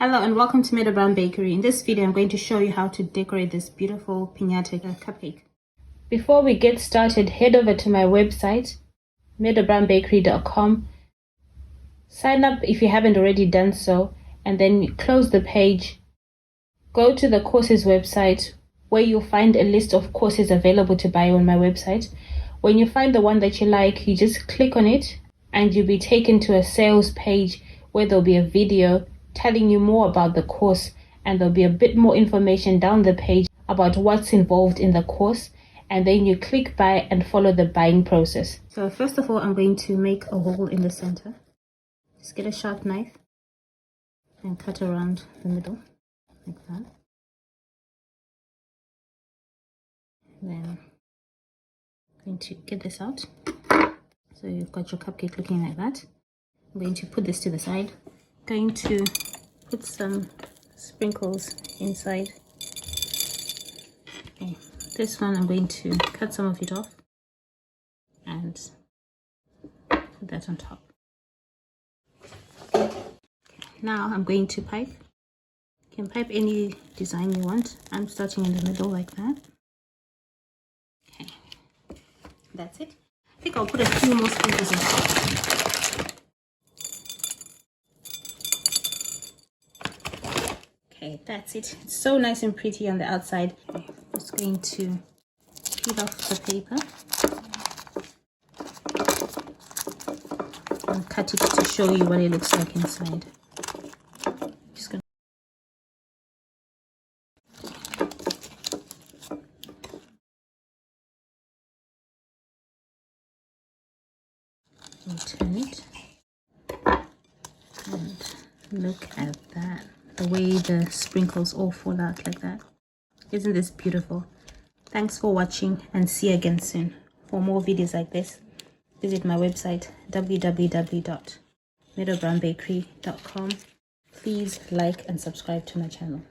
Hello and welcome to Meadow Bakery. In this video, I'm going to show you how to decorate this beautiful pinata cupcake. Before we get started, head over to my website, meadowbakery.com. Sign up if you haven't already done so, and then close the page. Go to the courses website where you'll find a list of courses available to buy on my website. When you find the one that you like, you just click on it and you'll be taken to a sales page where there'll be a video telling you more about the course, and there'll be a bit more information down the page about what's involved in the course, and then you click buy and follow the buying process. So first of all, I'm going to make a hole in the center. Just get a sharp knife and cut around the middle like that. Then I'm going to get this out. So you've got your cupcake looking like that. I'm going to put this to the side. Going to put some sprinkles inside. Okay, this one I'm going to cut some of it off and put that on top. Okay, now I'm going to pipe. You can pipe any design you want. I'm starting in the middle like that. Okay, that's it. I think I'll put a few more sprinkles on top. Okay, that's it. It's so nice and pretty on the outside. I'm just going to peel off the paper and cut it to show you what it looks like inside. Just gonna turn it and look at that. The way the sprinkles all fall out like that. Isn't this beautiful? Thanks for watching and see you again soon. For more videos like this, visit my website www.meadowbakery.com. Please like and subscribe to my channel.